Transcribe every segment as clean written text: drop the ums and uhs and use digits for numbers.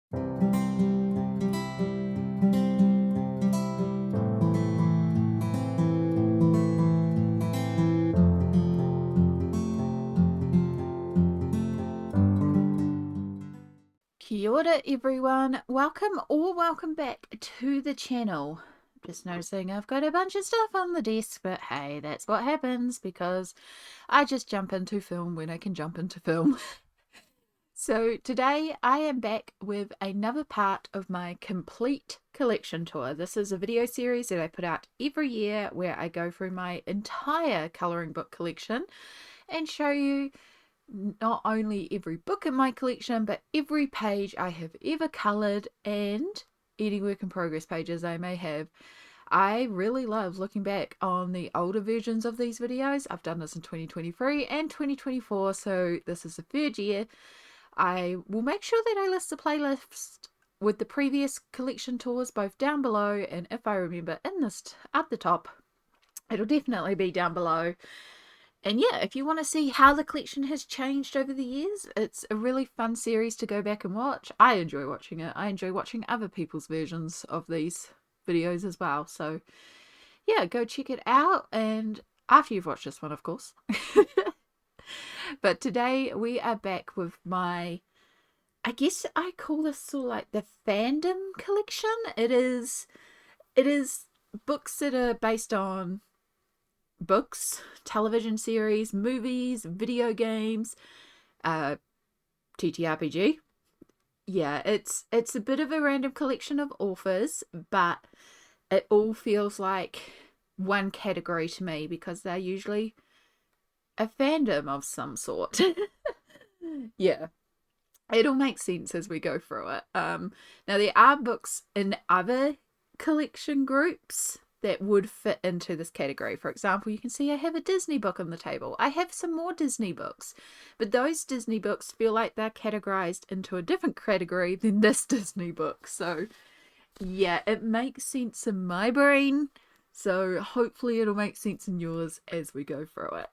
Kia ora everyone, welcome back to the channel. Just noticing I've got a bunch of stuff on the desk, but hey, that's what happens because I just jump into film when I can jump into film. So today I am back with another part of my complete collection tour. This is a video series that I put out every year where I go through my entire colouring book collection and show you not only every book in my collection, but every page I have ever coloured and any work in progress pages I may have. I really love looking back on the older versions of these videos. I've done this in 2023 and 2024, so this is the third year. I will make sure that I list the playlist with the previous collection tours both down below, and if I remember in this at the top, it'll definitely be down below. And yeah, if you want to see how the collection has changed over the years, it's a really fun series to go back and watch. I enjoy watching it. I enjoy watching other people's versions of these videos as well. So yeah, go check it out. And after you've watched this one, of course. But today we are back with my, I guess I call this sort of like the fandom collection. It is books that are based on books, television series, movies, video games, TTRPG. Yeah, it's a bit of a random collection of authors, but it all feels like one category to me because they're usually a fandom of some sort. Yeah, it'll make sense as we go through it. Now there are books in other collection groups that would fit into this category. For example, you can see I have a Disney book on the table. I have some more Disney books, but those Disney books feel like they're categorized into a different category than this Disney book. So yeah, it makes sense in my brain. So hopefully it'll make sense in yours as we go through it.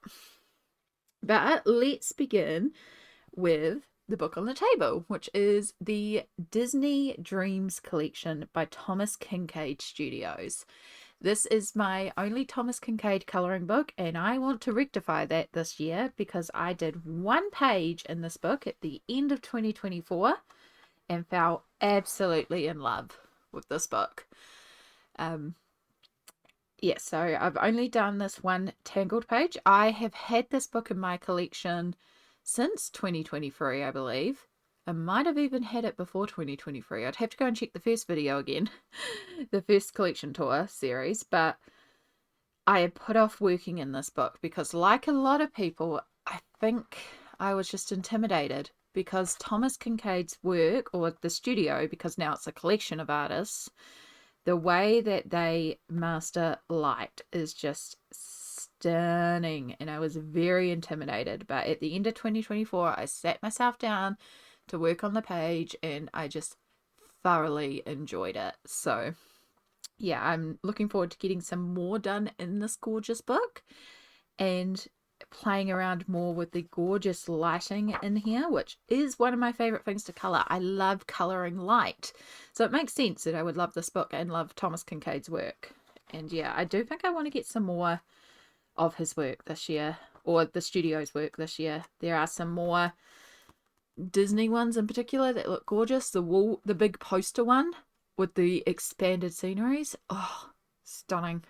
But let's begin with the book on the table, which is the Disney Dreams Collection by Thomas Kinkade Studios. This is my only Thomas Kinkade colouring book, and I want to rectify that this year because I did one page in this book at the end of 2024 and fell absolutely in love with this book. Yeah, so I've only done this one Tangled page. I have had this book in my collection since 2023, I believe. I might have even had it before 2023. I'd have to go and check the first video again, the first collection tour series, but I had put off working in this book because, like a lot of people, I think I was just intimidated because Thomas Kinkade's work, or the studio, because now it's a collection of artists, the way that they master light is just stunning, and I was very intimidated. But at the end of 2024, I sat myself down to work on the page and I just thoroughly enjoyed it. So yeah, I'm looking forward to getting some more done in this gorgeous book and playing around more with the gorgeous lighting in here, which is one of my favorite things to color. I love coloring light, so it makes sense that I would love this book and love Thomas Kinkade's work. And yeah, I do think I want to get some more of his work this year, or the studio's work this year. There are some more Disney ones in particular that look gorgeous. The big poster one with the expanded sceneries, oh, stunning.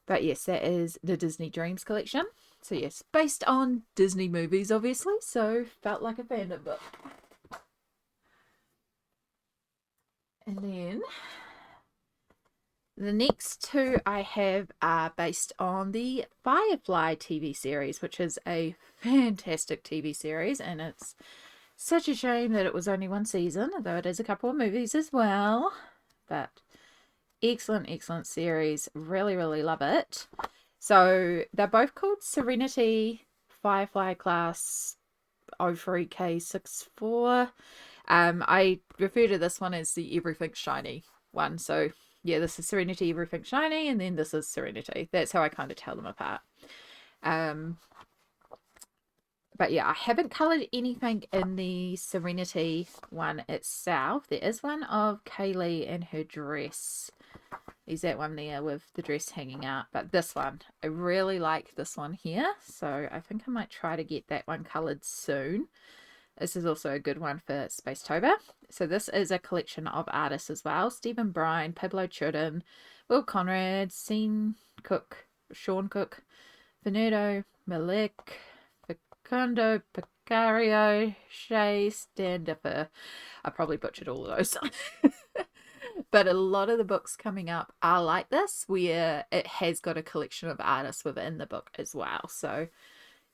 But yes, that is the Disney Dreams collection. So yes, based on Disney movies, obviously, so felt like a fandom book. And then the next two I have are based on the Firefly TV series, which is a fantastic TV series, and it's such a shame that it was only one season, although it is a couple of movies as well. But excellent series. Really love it. So they're both called Serenity Firefly Class 03K64. I refer to this one as the Everything Shiny one. So yeah, this is Serenity Everything Shiny, and then this is Serenity. That's how I kind of tell them apart. But yeah, I haven't coloured anything in the Serenity one itself. There is one of Kaylee and her dress. Is that one there with the dress hanging out? But this one, I really like this one here. So I think I might try to get that one coloured soon. This is also a good one for Spacetober. So this is a collection of artists as well. Stephen Bryan, Pablo Chudin, Will Conrad, Sean Cook, Fernando Malik, Facundo Picario, Shay Standifer. I probably butchered all of those. But a lot of the books coming up are like this, where it has got a collection of artists within the book as well. So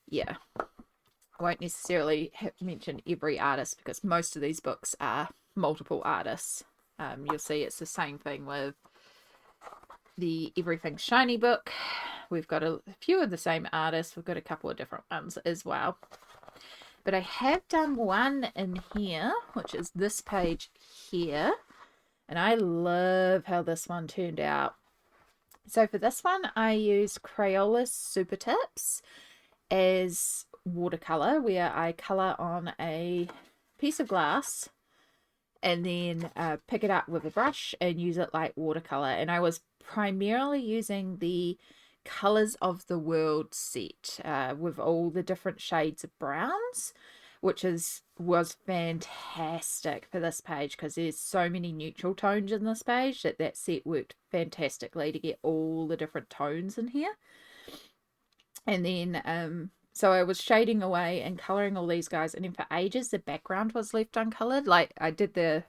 yeah, I won't necessarily have to mention every artist because most of these books are multiple artists. You'll see it's the same thing with the Everything Shiny book. We've got a few of the same artists. We've got a couple of different ones as well. But I have done one in here, which is this page here. And I love how this one turned out. So for this one, I used Crayola Super Tips as watercolor, where I color on a piece of glass and then pick it up with a brush and use it like watercolor. And I was primarily using the Colors of the World set with all the different shades of browns, which was fantastic for this page because there's so many neutral tones in this page that set worked fantastically to get all the different tones in here. And then so I was shading away and coloring all these guys, and then for ages the background was left uncolored. Like I did the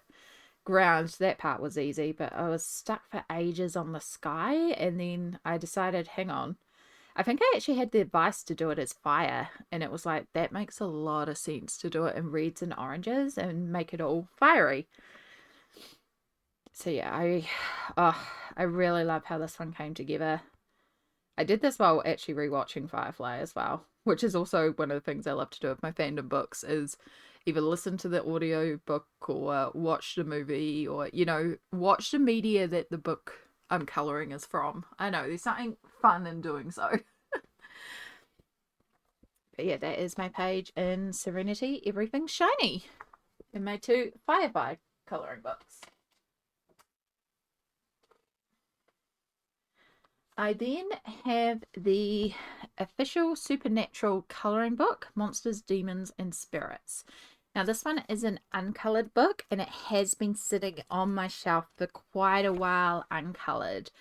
ground, that part was easy, but I was stuck for ages on the sky, and then I decided, hang on, I think I actually had the advice to do it as fire, and it was like, that makes a lot of sense to do it in reds and oranges and make it all fiery. So yeah, I really love how this one came together. I did this while actually rewatching Firefly as well, which is also one of the things I love to do with my fandom books, is either listen to the audio book or watch the movie, or, you know, watch the media that the book I'm colouring is from. I know, there's something fun in doing so. But yeah, that is my page in Serenity, Everything Shiny, in my 2 Firefly colouring books. I then have the official Supernatural colouring book, Monsters, Demons and Spirits. Now this one is an uncoloured book, and it has been sitting on my shelf for quite a while uncoloured.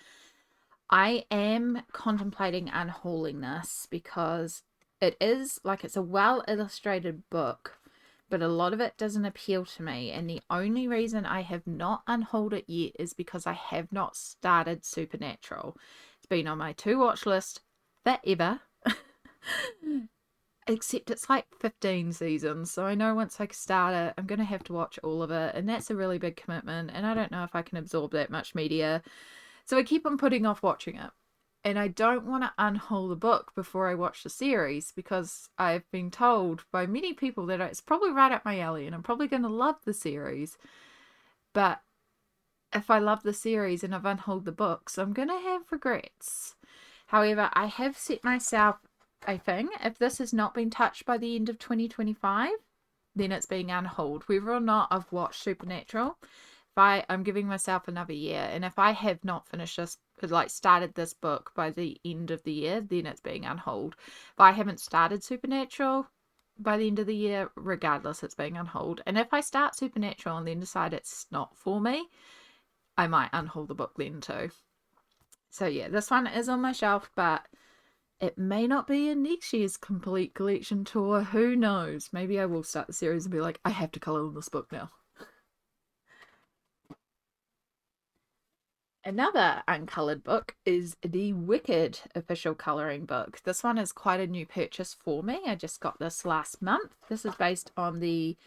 I am contemplating unhauling this because it is like, it's a well illustrated book, but a lot of it doesn't appeal to me, and the only reason I have not unhauled it yet is because I have not started Supernatural. It's been on my to watch list forever. Except it's like 15 seasons, so I know once I start it, I'm going to have to watch all of it, and that's a really big commitment, and I don't know if I can absorb that much media. So I keep on putting off watching it. And I don't want to unhaul the book before I watch the series, because I've been told by many people that it's probably right up my alley and I'm probably going to love the series. But if I love the series and I've unhauled the books, I'm going to have regrets. However, I have set myself a thing. If this has not been touched by the end of 2025, then it's being unhauled. Whether or not I've watched Supernatural, I'm giving myself another year, and if I have not finished this, like started this book by the end of the year, then it's being unhauled. If I haven't started Supernatural by the end of the year, regardless, it's being unhauled. And if I start Supernatural and then decide it's not for me, I might unhaul the book then too. So yeah, this one is on my shelf, but it may not be in next year's complete collection tour. Who knows? Maybe I will start the series and be like, I have to colour this book now. Another uncoloured book is the Wicked official colouring book. This one is quite a new purchase for me. I just got this last month. This is based on the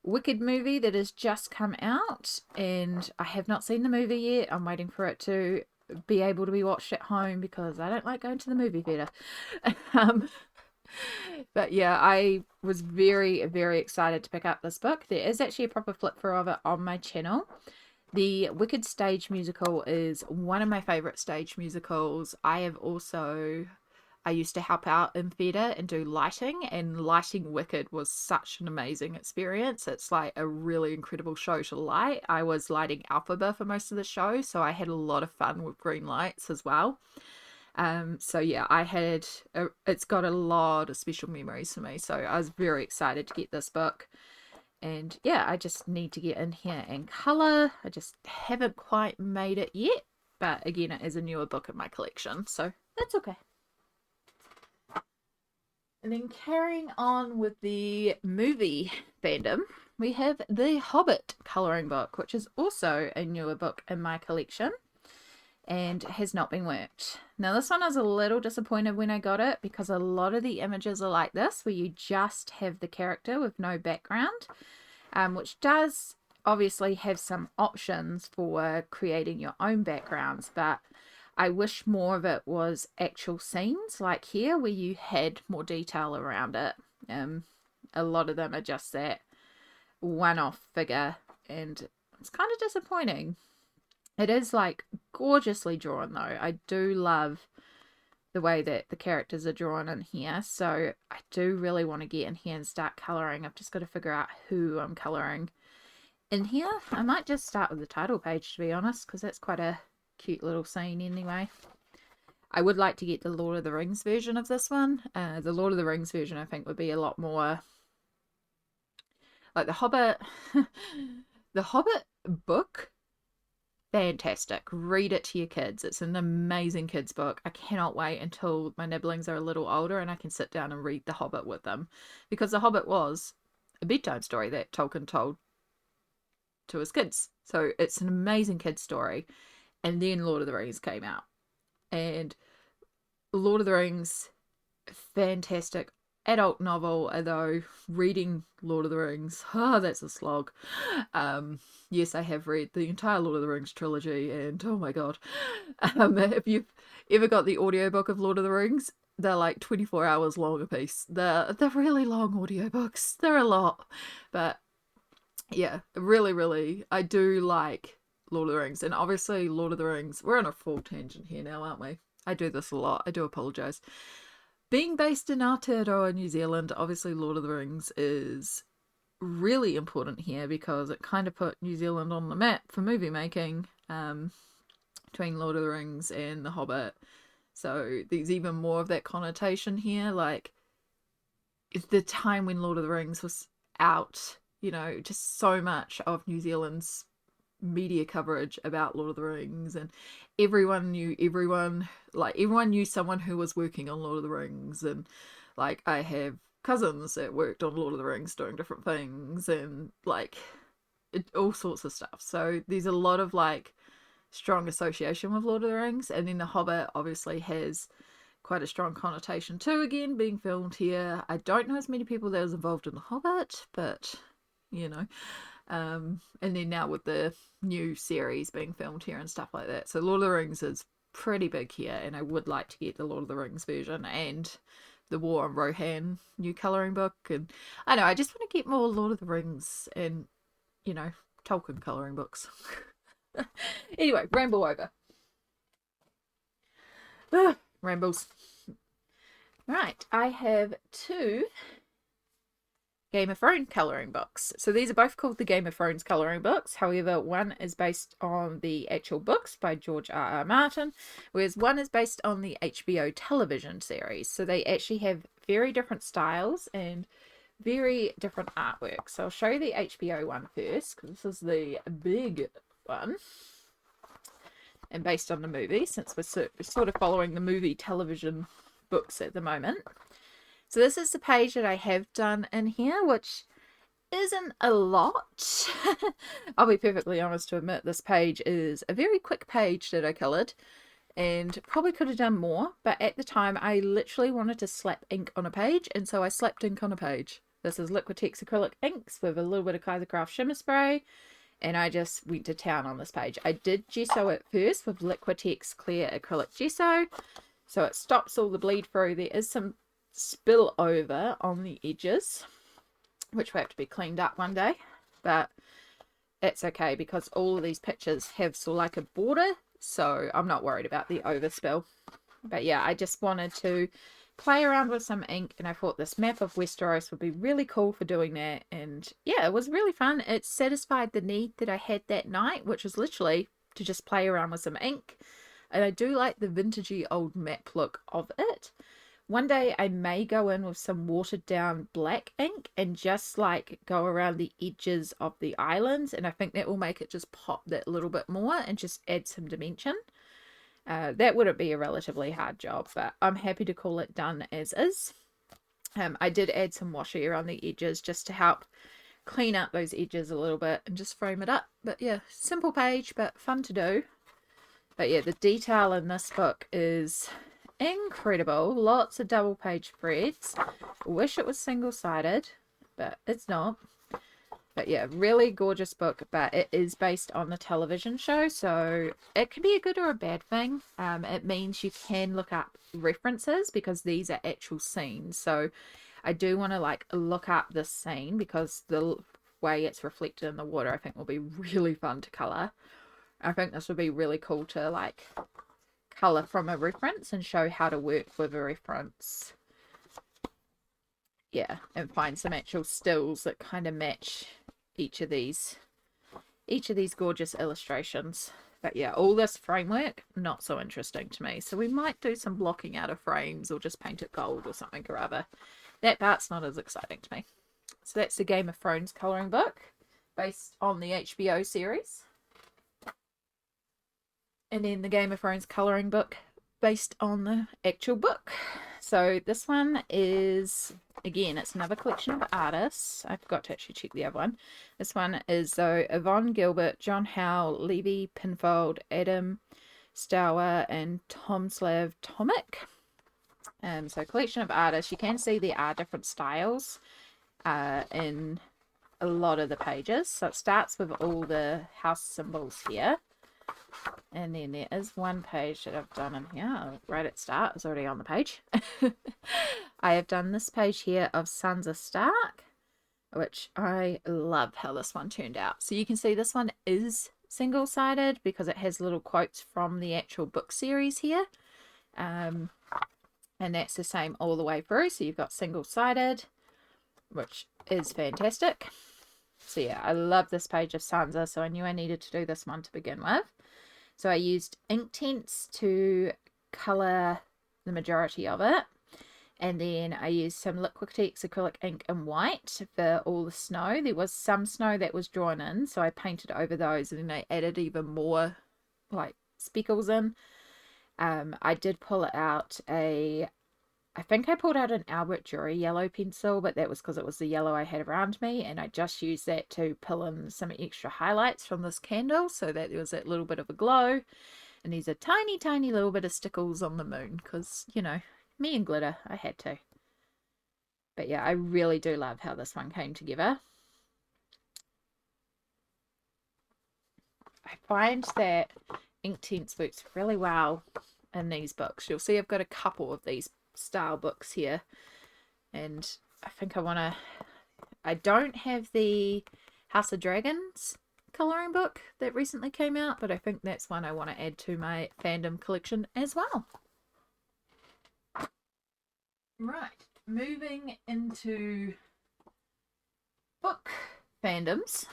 Wicked movie that has just come out, and I have not seen the movie yet. I'm waiting for it to be able to be watched at home because I don't like going to the movie theatre. But yeah, I was very, very excited to pick up this book. There is actually a proper flip through of it on my channel. The Wicked stage musical is one of my favourite stage musicals. I have also I used to help out in theatre and do lighting, and lighting Wicked was such an amazing experience. It's like a really incredible show to light. I was lighting Alphaba for most of the show, so I had a lot of fun with green lights as well. So yeah, it's got a lot of special memories for me. So I was very excited to get this book. And yeah, I just need to get in here and colour. I just haven't quite made it yet. But again, it is a newer book in my collection, so that's okay. And then carrying on with the movie fandom, we have the Hobbit colouring book, which is also a newer book in my collection and has not been worked. Now, this one I was a little disappointed when I got it because a lot of the images are like this, where you just have the character with no background, which does obviously have some options for creating your own backgrounds, but I wish more of it was actual scenes like here where you had more detail around it. A lot of them are just that one-off figure, and it's kind of disappointing. It is like gorgeously drawn though. I do love the way that the characters are drawn in here, so I do really want to get in here and start colouring. I've just got to figure out who I'm colouring in here. I might just start with the title page, to be honest, because that's quite a cute little scene anyway. I would like to get the Lord of the Rings version of this one. The Lord of the Rings version I think would be a lot more like the Hobbit. The Hobbit book, fantastic. Read it to your kids. It's an amazing kids book. I cannot wait until my nibblings are a little older and I can sit down and read the Hobbit with them, because the Hobbit was a bedtime story that Tolkien told to his kids. So it's an amazing kids story. And then Lord of the Rings came out. And Lord of the Rings, fantastic adult novel, although reading Lord of the Rings, that's a slog. Yes, I have read the entire Lord of the Rings trilogy, and oh my god. If you've ever got the audiobook of Lord of the Rings, they're like 24 hours long a piece. They're really long audiobooks. They're a lot. But yeah, really, I do like Lord of the Rings. And obviously Lord of the Rings, we're on a full tangent here now, aren't we? I do this a lot. I do apologise. Being based in Aotearoa, New Zealand, obviously Lord of the Rings is really important here because it kind of put New Zealand on the map for movie making, between Lord of the Rings and The Hobbit. So there's even more of that connotation here. Like, the time when Lord of the Rings was out, you know, just so much of New Zealand's media coverage about Lord of the Rings, and everyone knew everyone. Like, everyone knew someone who was working on Lord of the Rings, and like, I have cousins that worked on Lord of the Rings doing different things, and like all sorts of stuff. So there's a lot of like strong association with Lord of the Rings. And then The Hobbit obviously has quite a strong connotation too, again being filmed here. I don't know as many people that was involved in The Hobbit, but you know. And then now with the new series being filmed here and stuff like that. So Lord of the Rings is pretty big here, and I would like to get the Lord of the Rings version and the War on Rohan new colouring book. And I know, I just want to get more Lord of the Rings and, you know, Tolkien colouring books. Anyway, ramble over. Rambles. Right, I have two Game of Thrones colouring books. So these are both called the Game of Thrones colouring books. However, one is based on the actual books by George R.R. Martin, whereas one is based on the HBO television series. So they actually have very different styles and very different artwork. So I'll show you the HBO one first, because this is the big one, and based on the movie, since we're sort of following the movie television books at the moment. So this is the page that I have done in here, which isn't a lot. I'll be perfectly honest to admit this page is a very quick page that I coloured, and probably could have done more, but at the time I literally wanted to slap ink on a page, and so I slapped ink on a page. This is Liquitex acrylic inks with a little bit of Kaisercraft shimmer spray, and I just went to town on this page. I did gesso it first with Liquitex clear acrylic gesso, so it stops all the bleed through. There is some spill over on the edges, which will have to be cleaned up one day, but it's okay because all of these pictures have sort of like a border, so I'm not worried about the overspill. But yeah, I just wanted to play around with some ink, and I thought this map of Westeros would be really cool for doing that. And yeah, it was really fun. It satisfied the need that I had that night, which was literally to just play around with some ink. And I do like the vintagey old map look of it. One day I may go in with some watered down black ink and just like go around the edges of the islands, and I think that will make it just pop that little bit more and just add some dimension. That wouldn't be a relatively hard job, but I'm happy to call it done as is. I did add some washi around the edges just to help clean up those edges a little bit and just frame it up. But yeah, simple page, but fun to do. But yeah, the detail in this book is incredible. Lots of double page spreads. Wish it was single-sided, but it's not. But yeah, really gorgeous book, but it is based on the television show, so it can be a good or a bad thing. It means you can look up references because these are actual scenes. So I do want to like look up this scene because the way it's reflected in the water I think will be really fun to colour. I think this would be really cool to like colour from a reference and show how to work with a reference. Yeah, and find some actual stills that kind of match each of these gorgeous illustrations. But yeah, all this framework, not so interesting to me. So we might do some blocking out of frames or just paint it gold or something or other. That part's not as exciting to me. So that's the Game of Thrones colouring book based on the HBO series. And then the Game of Thrones colouring book based on the actual book. So this one is, again, it's another collection of artists. I forgot to actually check the other one. This one is though Yvonne Gilbert, John Howe, Levi Pinfold, Adam Stour, and Tomslav Tomic. So collection of artists. You can see there are different styles in a lot of the pages. So it starts with all the house symbols here. And then there is one page that I've done in here right at start. It's already on the page. I have done this page here of Sansa Stark, which I love how this one turned out. So you can see this one is single-sided because it has little quotes from the actual book series here. And that's the same all the way through. So you've got single-sided, which is fantastic. So yeah, I love this page of Sansa, so I knew I needed to do this one to begin with. So I used Inktense to colour the majority of it. And then I used some Liquitex acrylic ink in white for all the snow. There was some snow that was drawn in, so I painted over those and then I added even more like speckles in. I did pull out I think I pulled out an Albert Jury yellow pencil, but that was because it was the yellow I had around me, and I just used that to pull in some extra highlights from this candle so that there was that little bit of a glow. And there's a tiny, tiny little bit of stickles on the moon because, you know, me and glitter, I had to. But yeah, I really do love how this one came together. I find that Inktense works really well in these books. You'll see I've got a couple of these style books here, and I think I don't have the House of Dragons colouring book that recently came out, but I think that's one I want to add to my fandom collection as well. Right, moving into book fandoms.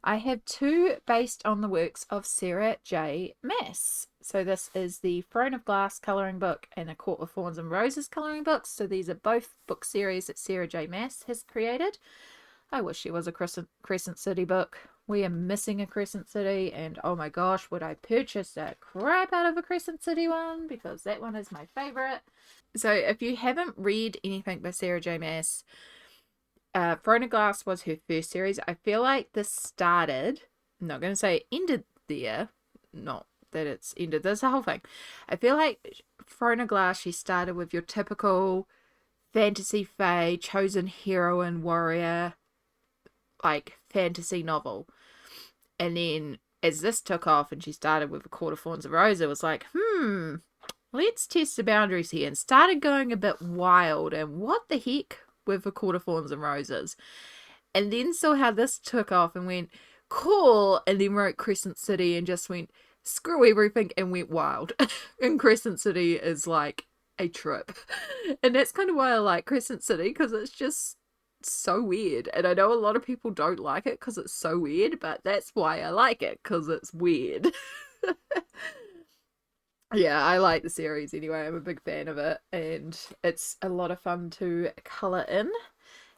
I have two based on the works of Sarah J. Maas. So this is the Throne of Glass colouring book and a Court of Thorns and Roses colouring books. So these are both book series that Sarah J. Maas has created. I wish there was a Crescent City book. We are missing a Crescent City, and oh my gosh, would I purchase that crap out of a Crescent City one, because that one is my favourite. So if you haven't read anything by Sarah J. Maas, Throne of Glass was her first series. I feel like this started, I'm not going to say it ended there, not that it's ended, there's the whole thing. I feel like Throne of Glass, she started with your typical fantasy fae, chosen heroine, warrior, like fantasy novel. And then as this took off and she started with the Court of Thorns and Roses, it was like, let's test the boundaries here, and started going a bit wild, and what the heck with the Court of Thorns and Roses. And then saw how this took off and went, cool, and then wrote Crescent City and just went, screw everything and went wild. And Crescent City is like a trip. And that's kind of why I like Crescent City, because it's just so weird. And I know a lot of people don't like it because it's so weird, but that's why I like it, because it's weird. Yeah, I like the series anyway. I'm a big fan of it, and it's a lot of fun to colour in.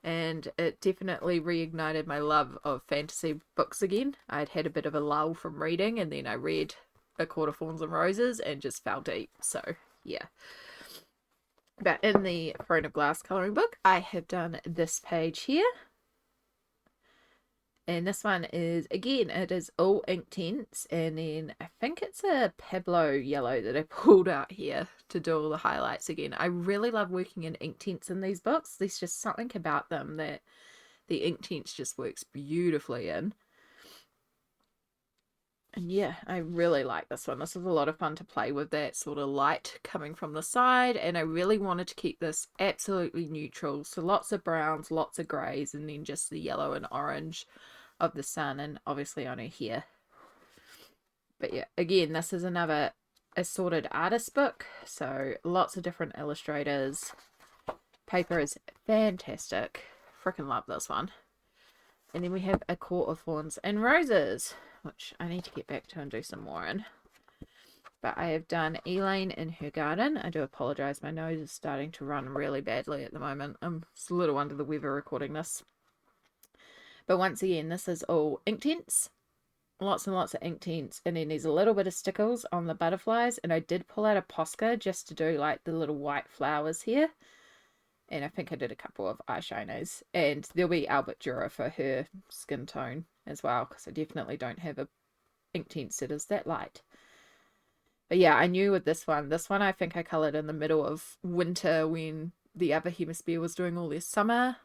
And it definitely reignited my love of fantasy books again. I'd had a bit of a lull from reading, and then I read A Court of Thorns and Roses and just fell deep. So, yeah. But in the Throne of Glass colouring book, I have done this page here. And this one is, again, it is all Inktense, and then I think it's a Pablo yellow that I pulled out here to do all the highlights again. I really love working in Inktense in these books. There's just something about them that the Inktense just works beautifully in. And yeah, I really like this one. This is a lot of fun to play with that sort of light coming from the side, and I really wanted to keep this absolutely neutral. So lots of browns, lots of greys, and then just the yellow and orange of the sun, and obviously on her hair. But yeah, again, this is another assorted artist book, so lots of different illustrators. Paper is fantastic. Freaking love this one. And then we have A Court of Thorns and Roses, which I need to get back to and do some more in. But I have done Elaine in her garden. I do apologise, my nose is starting to run really badly at the moment. I'm just a little under the weather recording this. But once again, this is all Inktense. Lots and lots of Inktense. And then there's a little bit of stickles on the butterflies. And I did pull out a Posca just to do like the little white flowers here. And I think I did a couple of eyeliners. And there'll be Albert Dürer for her skin tone as well, because I definitely don't have a Inktense that is that light. But yeah, I knew with this one I think I coloured in the middle of winter when the other hemisphere was doing all their summer,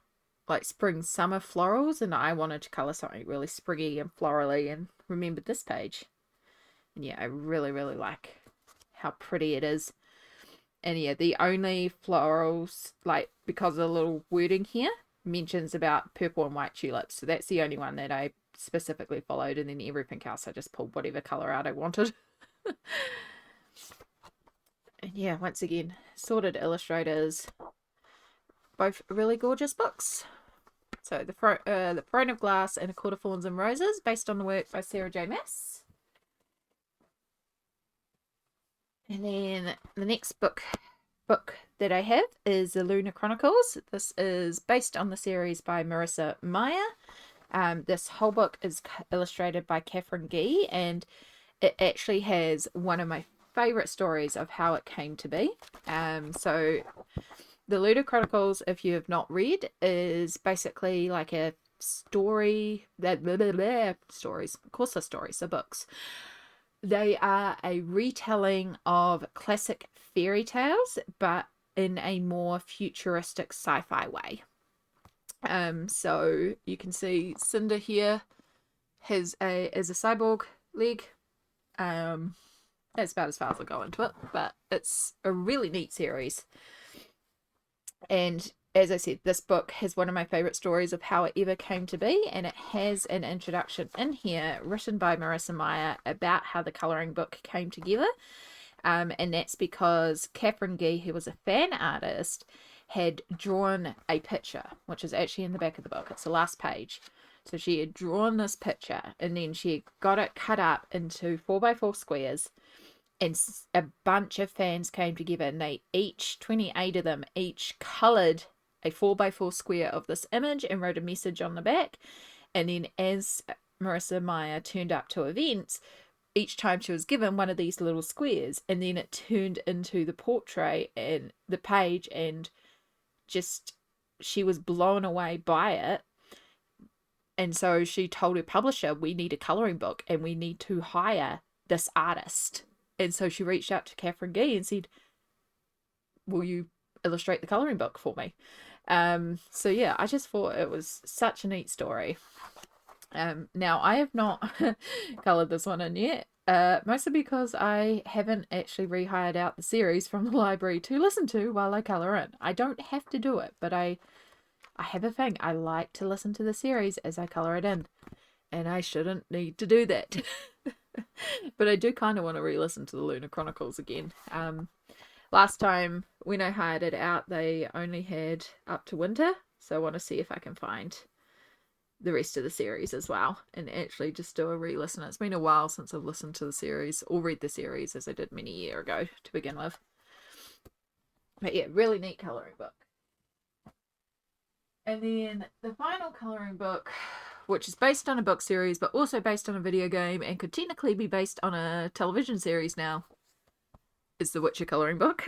like spring summer florals, and I wanted to colour something really springy and florally, and remembered this page. And yeah, I really, really like how pretty it is. And yeah, the only florals, like, because of the little wording here, mentions about purple and white tulips. So that's the only one that I specifically followed, and then everything else I just pulled whatever colour out I wanted. And yeah, once again, sorted illustrators. Both really gorgeous books. So the Throne of Glass and A Court of Thorns and Roses, based on the work by Sarah J. Maas. And then the next book that I have is the Lunar Chronicles. This is based on the series by Marissa Meyer. This whole book is illustrated by Catherine Gee, and it actually has one of my favourite stories of how it came to be. So the Lunar Chronicles, if you have not read, is basically like a story stories. Of course they're stories, they're books. They are a retelling of classic fairy tales, but in a more futuristic sci-fi way. So you can see Cinder here is a cyborg leg. That's about as far as I'll go into it, but it's a really neat series. And as I said, this book has one of my favourite stories of how it ever came to be, and it has an introduction in here written by Marissa Meyer about how the colouring book came together. And that's because Catherine Gee, who was a fan artist, had drawn a picture, which is actually in the back of the book. It's the last page. So she had drawn this picture, and then she got it cut up into 4x4 squares, and a bunch of fans came together, and they each, 28 of them, each coloured a 4x4 square of this image and wrote a message on the back. And then as Marissa Meyer turned up to events, each time she was given one of these little squares, and then it turned into the portrait and the page, and just she was blown away by it. And so she told her publisher, we need a colouring book and we need to hire this artist. And so she reached out to Catherine Gee and said, will you illustrate the colouring book for me? So yeah, I just thought it was such a neat story. Now I have not coloured this one in yet, mostly because I haven't actually rehired out the series from the library to listen to while I colour in. I don't have to do it, but I have a thing. I like to listen to the series as I colour it in, and I shouldn't need to do that. But I do kind of want to re-listen to the Lunar Chronicles again. Last time when I hired it out, they only had up to winter, so I want to see if I can find the rest of the series as well and actually just do a re-listen. It's been a while since I've listened to the series or read the series, as I did many years ago to begin with. But yeah, really neat colouring book. And then the final colouring book, which is based on a book series but also based on a video game and could technically be based on a television series now, is the Witcher colouring book.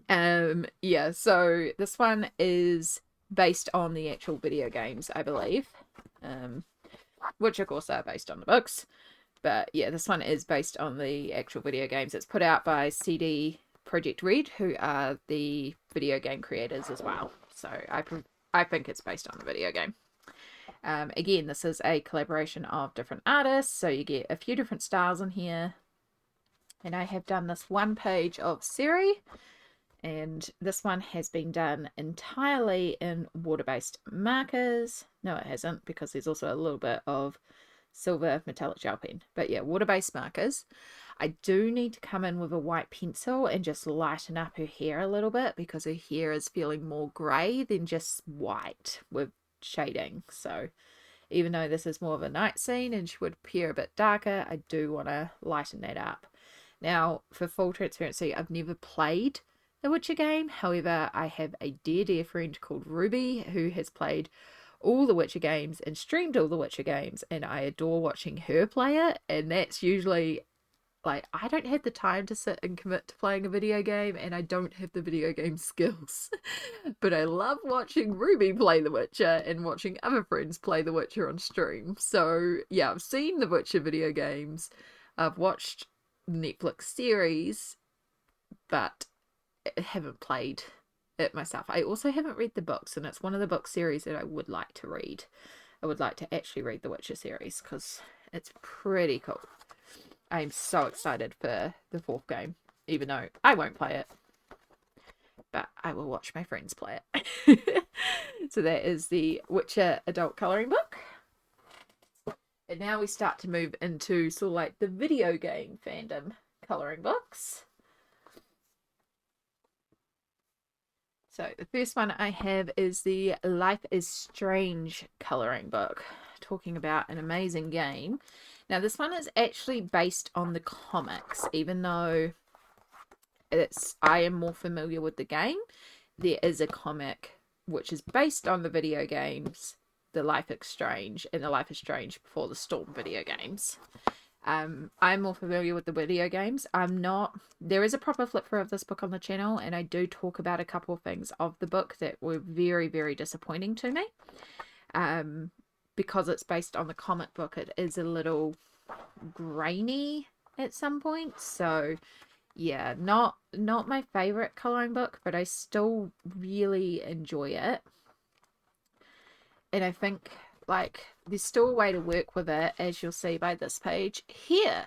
Yeah, so this one is based on the actual video games, I believe, which of course are based on the books. But yeah, this one is based on the actual video games. It's put out by CD Projekt Red, who are the video game creators as well. So I think it's based on the video game. Again, this is a collaboration of different artists, so you get a few different styles in here. And I have done this one page of Siri, and this one has been done entirely in water-based markers. No, it hasn't, because there's also a little bit of silver metallic gel pen. But yeah, water-based markers. I do need to come in with a white pencil and just lighten up her hair a little bit, because her hair is feeling more grey than just white with shading. So even though this is more of a night scene and she would appear a bit darker, I do want to lighten that up. Now, for full transparency, I've never played the Witcher game. However, I have a dear friend called Ruby who has played all the Witcher games and streamed all the Witcher games, and I adore watching her play it. And that's usually, like, I don't have the time to sit and commit to playing a video game, and I don't have the video game skills. But I love watching Ruby play The Witcher and watching other friends play The Witcher on stream. So yeah, I've seen the Witcher video games, I've watched Netflix series, but I haven't played it myself. I also haven't read the books, and it's one of the book series that I would like to read. I would like to actually read the Witcher series because it's pretty cool. I'm so excited for the fourth game, even though I won't play it, but I will watch my friends play it. So that is the Witcher adult colouring book. And now we start to move into sort of like the video game fandom colouring books. So the first one I have is the Life is Strange colouring book, talking about an amazing game. Now this one is actually based on the comics, even though I am more familiar with the game. There is a comic which is based on the video games, the Life is Strange, and the Life is Strange Before the Storm video games. I'm more familiar with the video games. I'm not. There is a proper flip through of this book on the channel, and I do talk about a couple of things of the book that were very disappointing to me. Because it's based on the comic book, it is a little grainy at some points. So yeah, not my favorite coloring book, but I still really enjoy it. And I think, like, there's still a way to work with it, as you'll see by this page here.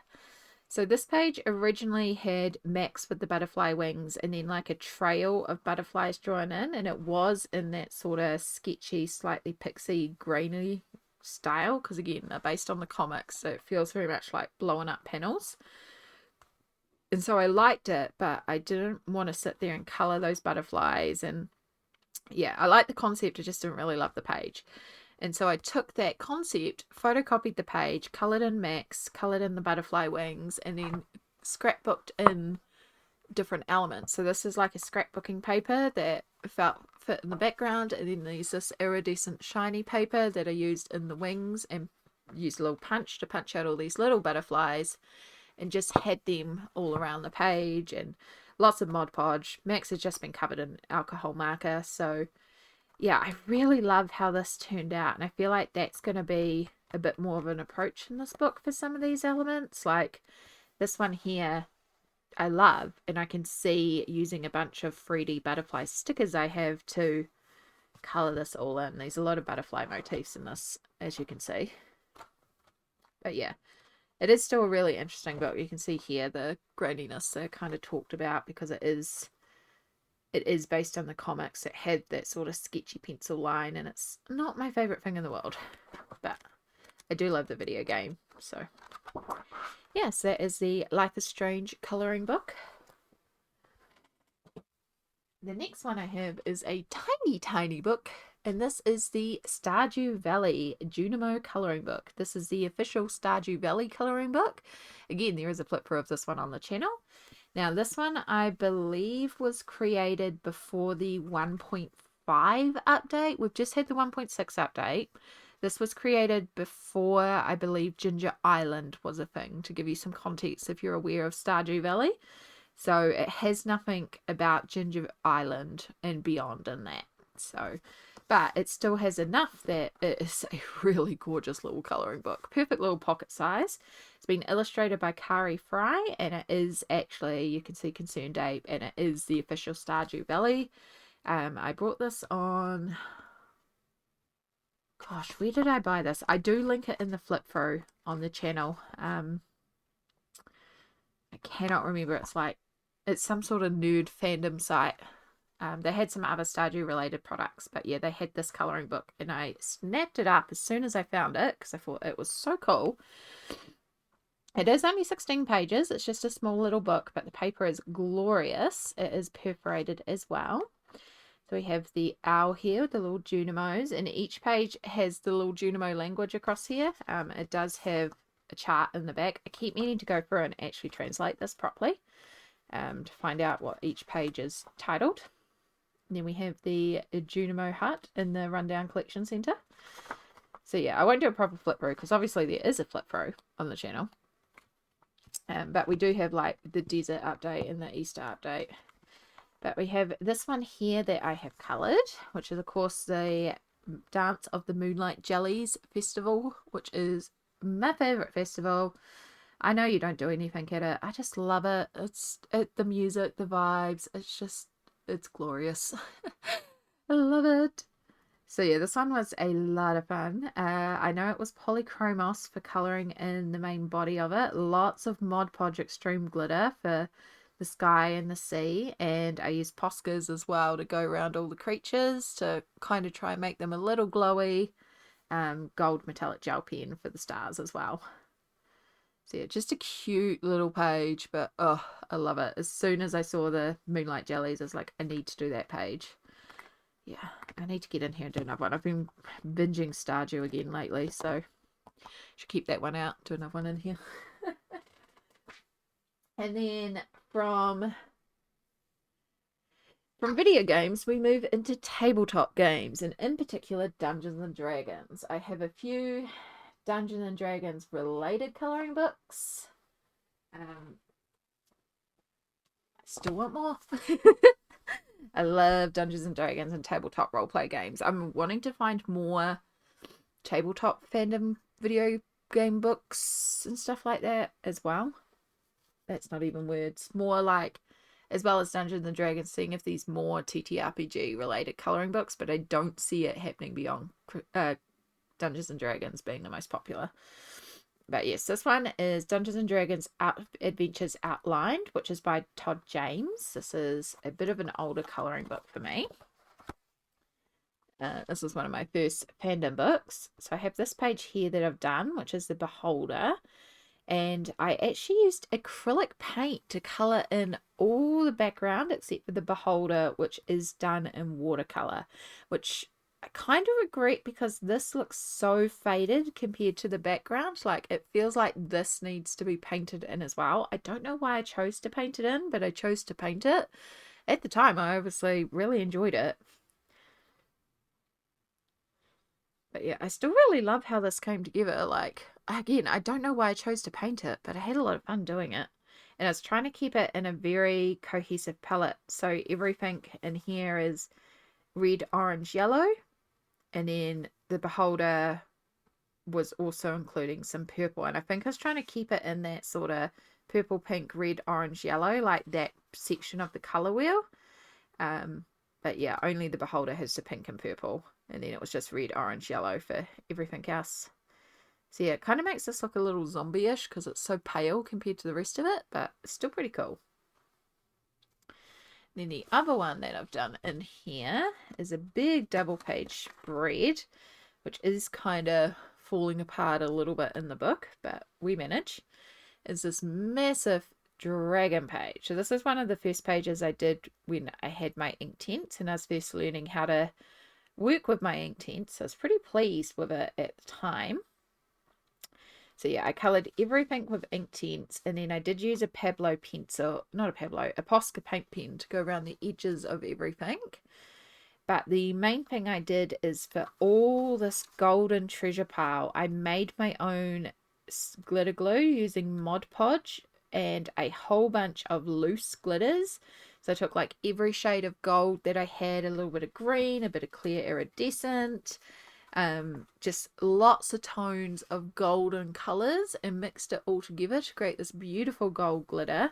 So this page originally had Max with the butterfly wings and then like a trail of butterflies drawn in, and it was in that sort of sketchy, slightly pixie, grainy style, because again, they're based on the comics, so it feels very much like blowing up panels. And so I liked it, but I didn't want to sit there and colour those butterflies. And yeah, I like the concept, I just didn't really love the page. And so I took that concept, photocopied the page, coloured in Max, coloured in the butterfly wings, and then scrapbooked in different elements. So this is like a scrapbooking paper that fit in the background, and then there's this iridescent shiny paper that I used in the wings and used a little punch to punch out all these little butterflies, and just had them all around the page, and lots of Mod Podge. Max has just been covered in alcohol marker. So yeah, I really love how this turned out, and I feel like that's going to be a bit more of an approach in this book for some of these elements. Like this one here I love, and I can see using a bunch of 3D butterfly stickers I have to colour this all in. There's a lot of butterfly motifs in this, as you can see. But yeah, it is still a really interesting book. You can see here the graininess that I kind of talked about, because it is based on the comics. It had that sort of sketchy pencil line, and it's not my favourite thing in the world, but I do love the video game. So yes, that is the Life is Strange colouring book. The next one I have is a tiny book, and this is the Stardew Valley Junimo colouring book. This is the official Stardew Valley colouring book. Again, there is a flip through of this one on the channel. Now, this one I believe was created before the 1.5 update. We've just had the 1.6 update. This was created before, I believe, Ginger Island was a thing, to give you some context if you're aware of Stardew Valley. So it has nothing about Ginger Island and beyond in that. So, but it still has enough that it is a really gorgeous little colouring book. Perfect little pocket size. It's been illustrated by Kari Fry, and it is actually, you can see Concerned Ape, and it is the official Stardew Valley. I brought this on... Gosh, where did I buy this? I do link it in the flip through on the channel. I cannot remember. It's some sort of nerd fandom site. They had some other Stardew related products, but yeah, they had this colouring book, and I snapped it up as soon as I found it because I thought it was so cool. It is only 16 pages. It's just a small little book, but the paper is glorious. It is perforated as well. So we have the owl here with the little junimos, and each page has the little junimo language across here. It does have a chart in the back. I keep meaning to go through and actually translate this properly to find out what each page is titled. And then we have the Junimo hut in the Rundown Collection Centre. So yeah, I won't do a proper flip through because obviously there is a flip through on the channel. But we do have like the desert update and the Easter update. But we have this one here that I have coloured, which is of course the Dance of the Moonlight Jellies Festival, which is my favourite festival. I know you don't do anything at it. I just love it. The music, the vibes. It's glorious. I love it. So yeah, this one was a lot of fun. I know it was polychromos for colouring in the main body of it. Lots of Mod Podge Extreme glitter for the sky and the sea, and I used Poscas as well to go around all the creatures to kind of try and make them a little glowy. Gold metallic gel pen for the stars as well. So yeah, just a cute little page, but oh, I love it. As soon as I saw the Moonlight Jellies, I was like, I need to do that page. Yeah, I need to get in here and do another one. I've been binging Stardew again lately, so should keep that one out, do another one in here. And then from video games, we move into tabletop games, and in particular Dungeons and Dragons. I have a few Dungeons and Dragons related colouring books. I still want more. I love Dungeons and Dragons and tabletop roleplay games. I'm wanting to find more tabletop fandom video game books and stuff like that as well. That's not even words. More like, as well as Dungeons and Dragons, seeing if there's more TTRPG related colouring books, but I don't see it happening beyond Dungeons and Dragons being the most popular. But yes, this one is Dungeons and Dragons Adventures Outlined, which is by Todd James. This is a bit of an older colouring book for me. This is one of my first fandom books. So I have this page here that I've done, which is the Beholder. And I actually used acrylic paint to colour in all the background except for the Beholder, which is done in watercolour, which I kind of regret because this looks so faded compared to the background. Like, it feels like this needs to be painted in as well. I don't know why I chose to paint it in, but I chose to paint it. At the time, I obviously really enjoyed it. But yeah, I still really love how this came together. Like, again, I don't know why I chose to paint it, but I had a lot of fun doing it. And I was trying to keep it in a very cohesive palette. So everything in here is red, orange, yellow. And then the Beholder was also including some purple. And I think I was trying to keep it in that sort of purple, pink, red, orange, yellow, like that section of the colour wheel. But yeah, only the Beholder has the pink and purple. And then it was just red, orange, yellow for everything else. So yeah, it kind of makes this look a little zombie-ish because it's so pale compared to the rest of it, but it's still pretty cool. Then the other one that I've done in here is a big double page spread, which is kind of falling apart a little bit in the book, but we manage, is this massive dragon page. So this is one of the first pages I did when I had my Inktense and I was first learning how to work with my Inktense. So I was pretty pleased with it at the time. So yeah, I coloured everything with Inktense, and then I did use a Pablo pencil, not a Pablo, a Posca paint pen to go around the edges of everything. But the main thing I did is for all this golden treasure pile, I made my own glitter glue using Mod Podge and a whole bunch of loose glitters. So I took like every shade of gold that I had, a little bit of green, a bit of clear iridescent, just lots of tones of golden colors, and mixed it all together to create this beautiful gold glitter.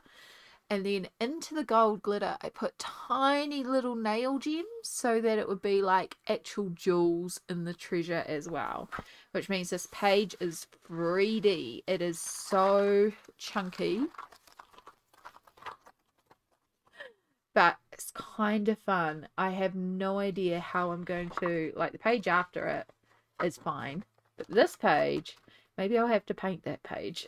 And then into the gold glitter I put tiny little nail gems so that it would be like actual jewels in the treasure as well, which means this page is 3D. It is so chunky, but it's kind of fun. I have no idea how I'm going to, like, the page after it is fine, but this page, maybe I'll have to paint that page.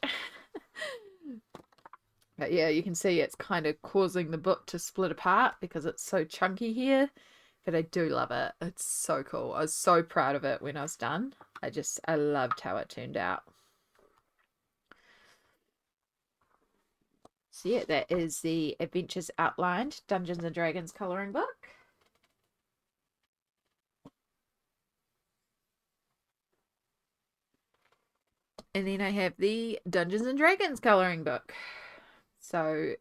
But yeah, you can see it's kind of causing the book to split apart because it's so chunky here, but I do love it. It's so cool. I was so proud of it when I was done. I loved how it turned out. So yeah, that is the Adventures Outlined Dungeons and Dragons colouring book. And then I have the Dungeons and Dragons colouring book. So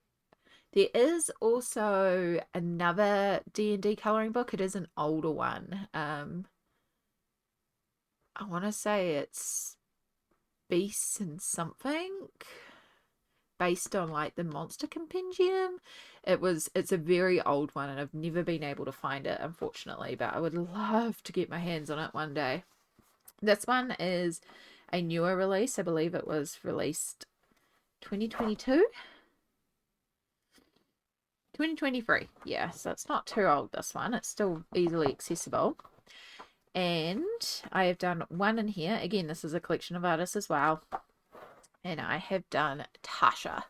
there is also another D&D colouring book. It is an older one. I want to say it's Beasts and something, based on like the Monster Compendium. It's a very old one and I've never been able to find it, unfortunately, but I would love to get my hands on it one day. This one is a newer release. I believe it was released 2022. 2023, yeah, so it's not too old, this one. It's still easily accessible. And I have done one in here. Again, this is a collection of artists as well. And I have done Tasha.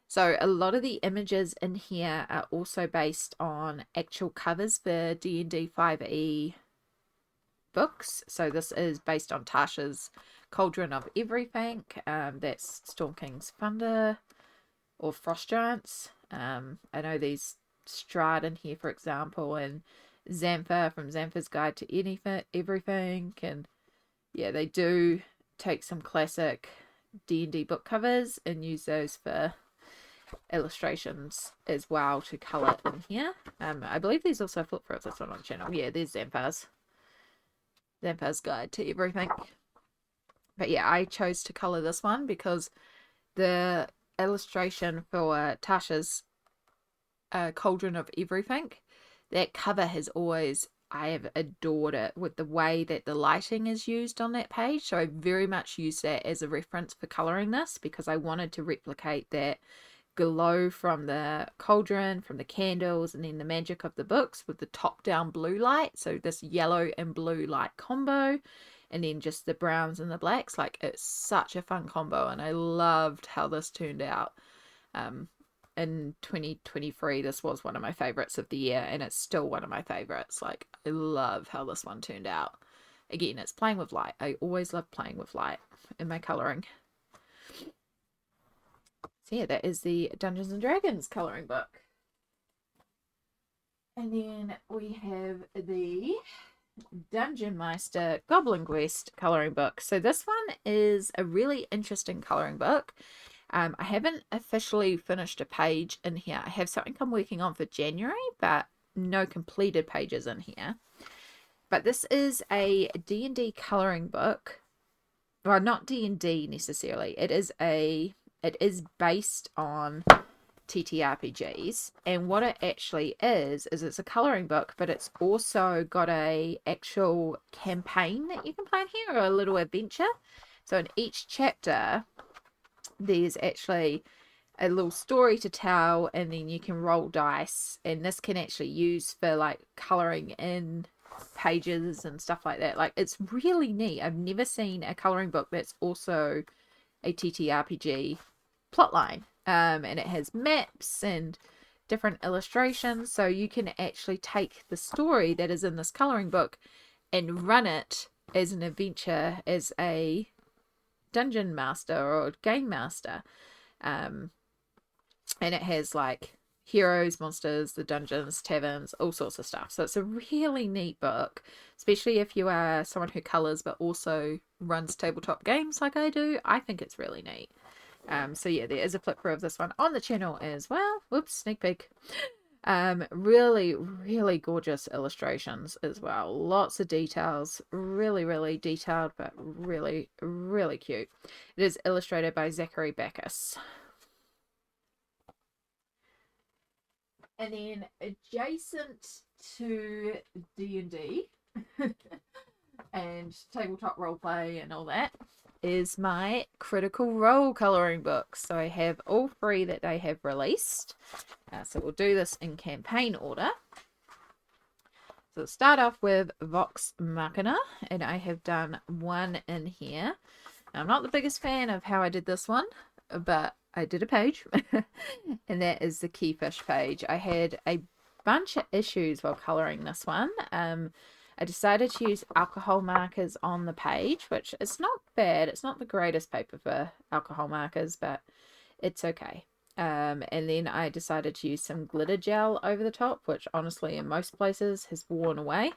So a lot of the images in here are also based on actual covers for D&D 5e books. So this is based on Tasha's Cauldron of Everything. That's Storm King's Thunder or Frost Giants. I know these Strahd in here, for example, and Xantha from Xantha's Guide to Everything. And yeah, they do take some classic D&D book covers and use those for illustrations as well to colour in here. I believe there's also flip throughs. That's not on the channel. Yeah, there's Xantha's Guide to Everything. But yeah, I chose to colour this one because the illustration for Tasha's Cauldron of Everything, that cover has always, I have adored it with the way that the lighting is used on that page. So I very much used that as a reference for colouring this because I wanted to replicate that glow from the cauldron, from the candles, and then the magic of the books with the top down blue light. So this yellow and blue light combo, and then just the browns and the blacks. Like, it's such a fun combo, and I loved how this turned out. In 2023, this was one of my favorites of the year, and it's still one of my favorites. Like, I love how this one turned out. Again, it's playing with light. I always love playing with light in my colouring. So yeah, that is the Dungeons and Dragons colouring book. And then we have the Dungeonmeister Goblin Quest colouring book. So this one is a really interesting colouring book. I haven't officially finished a page in here. I have something I'm working on for January, but no completed pages in here. But this is a D&D colouring book. Well, not D&D necessarily. It is based on TTRPGs, and what it actually is it's a colouring book, but it's also got a actual campaign that you can play in here, or a little adventure. So in each chapter there's actually a little story to tell, and then you can roll dice, and this can actually use for like colouring in pages and stuff like that. Like, it's really neat. I've never seen a coloring book that's also a TTRPG plotline. And it has maps and different illustrations, so you can actually take the story that is in this coloring book and run it as an adventure as a dungeon master or game master. And it has like heroes, monsters, the dungeons, taverns, all sorts of stuff. So it's a really neat book, especially if you are someone who colors but also runs tabletop games like I do. I think it's really neat. So yeah, there is a flip through of this one on the channel as well. Whoops, sneak peek. Really, really gorgeous illustrations as well. Lots of details. Really, really detailed, but really, really cute. It is illustrated by Zachary Backus. And then adjacent to D&D and tabletop roleplay and all that is my Critical Role colouring book. So I have all 3 that they have released. So we'll do this in campaign order. So we'll start off with Vox Machina, and I have done 1 in here. Now, I'm not the biggest fan of how I did this one, but I did a page, and that is the Keyfish page. I had a bunch of issues while colouring this one. I decided to use alcohol markers on the page, which is not bad. It's not the greatest paper for alcohol markers, but it's okay. And then I decided to use some glitter gel over the top, which honestly in most places has worn away.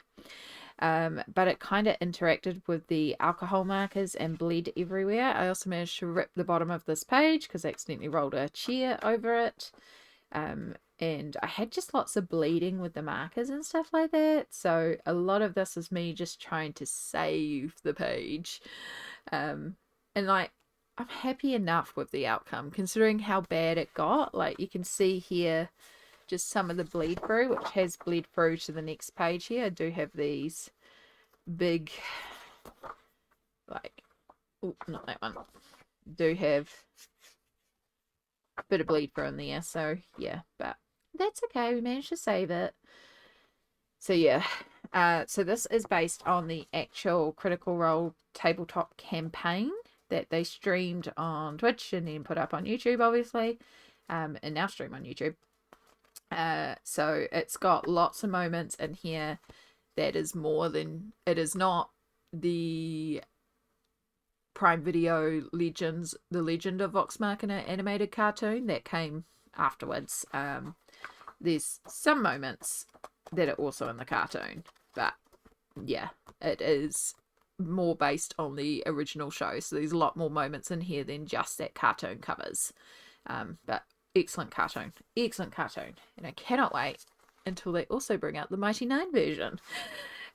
But it kind of interacted with the alcohol markers and bled everywhere. I also managed to rip the bottom of this page because I accidentally rolled a chair over it. And I had just lots of bleeding with the markers and stuff like that. So a lot of this is me just trying to save the page. And like, I'm happy enough with the outcome considering how bad it got. Like, you can see here just some of the bleed through, which has bled through to the next page here. I do have these big, like, oh, not that one. Do have a bit of bleed through in there. So yeah, but that's okay. We managed to save it. So yeah, so this is based on the actual Critical Role tabletop campaign that they streamed on Twitch and then put up on YouTube, obviously, and now stream on YouTube. So it's got lots of moments in here that is more than, it is not the Prime Video Legends, the Legend of Vox Machina animated cartoon that came afterwards. There's some moments that are also in the cartoon, but yeah, it is more based on the original show. So there's a lot more moments in here than just that cartoon covers. But excellent cartoon, and I cannot wait until they also bring out the Mighty Nine version.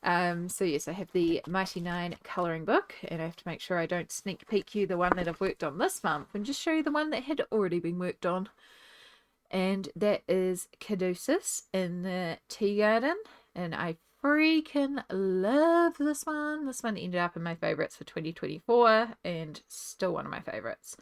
So yes, I have the Mighty Nine colouring book, and I have to make sure I don't sneak peek you the one that I've worked on this month and just show you the one that had already been worked on. And that is Caduceus in the Tea Garden, and I freaking love this one. This one ended up in my favourites for 2024 and still one of my favourites,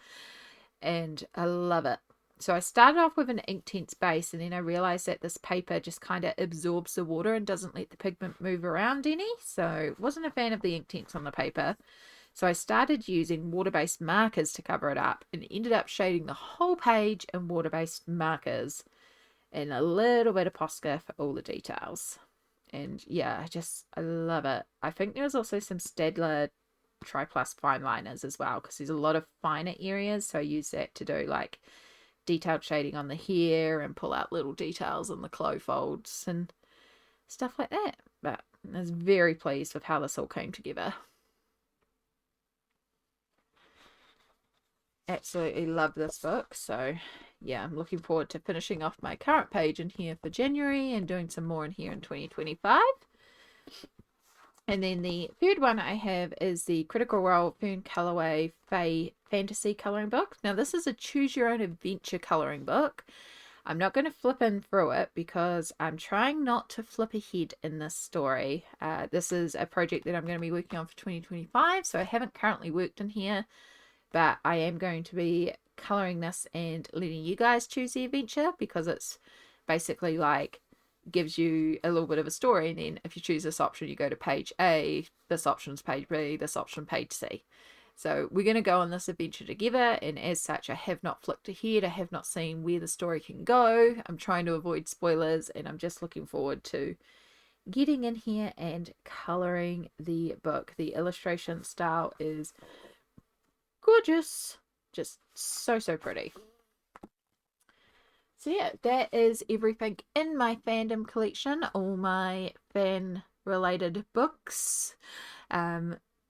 and I love it. So I started off with an Inktense base, and then I realised that this paper just kind of absorbs the water and doesn't let the pigment move around any, so wasn't a fan of the Inktense on the paper. So I started using water-based markers to cover it up and ended up shading the whole page in water-based markers and a little bit of Posca for all the details. And yeah, I love it. I think there was also some Staedtler Tri-Plus fine liners as well, because there's a lot of finer areas, so I use that to do like detailed shading on the hair and pull out little details on the clo folds and stuff like that. But I was very pleased with how this all came together. Absolutely love this book. So yeah, I'm looking forward to finishing off my current page in here for January and doing some more in here in 2025. And then the third one I have is the Critical Role Fern Colorway Fae Fantasy colouring book. Now this is a choose your own adventure colouring book. I'm not going to flip in through it because I'm trying not to flip ahead in this story. This is a project that I'm going to be working on for 2025, so I haven't currently worked in here, but I am going to be colouring this and letting you guys choose the adventure, because it's basically like gives you a little bit of a story, and then if you choose this option, you go to page A, this option's page B, this option page C. So we're going to go on this adventure together, and as such, I have not flicked ahead. I have not seen where the story can go. I'm trying to avoid spoilers, and I'm just looking forward to getting in here and colouring the book. The illustration style is gorgeous. Just so, so pretty. So yeah, that is everything in my fandom collection, all my fan related books.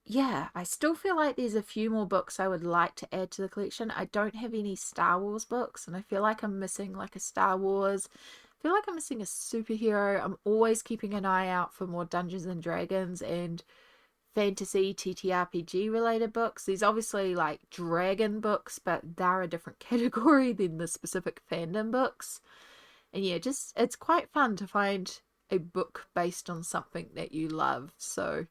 Yeah, I still feel like there's a few more books I would like to add to the collection. I don't have any Star Wars books, and I feel like I'm missing like a Star Wars. I feel like I'm missing a superhero. I'm always keeping an eye out for more Dungeons and Dragons and fantasy TTRPG related books. There's obviously like dragon books, but they're a different category than the specific fandom books. And yeah, just it's quite fun to find a book based on something that you love. So,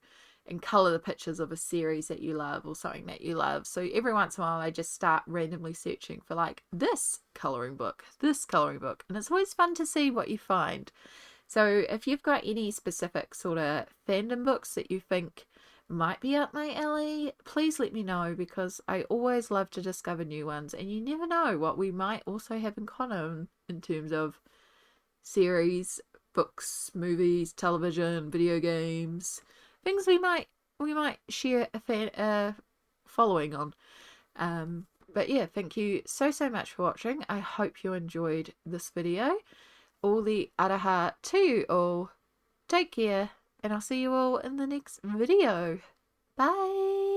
and color the pictures of a series that you love or something that you love. So every once in a while I just start randomly searching for like this coloring book, and it's always fun to see what you find. So if you've got any specific sort of fandom books that you think might be up my alley, please let me know, because I always love to discover new ones, and you never know what we might also have in common in terms of series, books, movies, television, video games, things we might share a following on. But yeah, thank you so much for watching. I hope you enjoyed this video. All the araha to you all. Take care, and I'll see you all in the next video. Bye!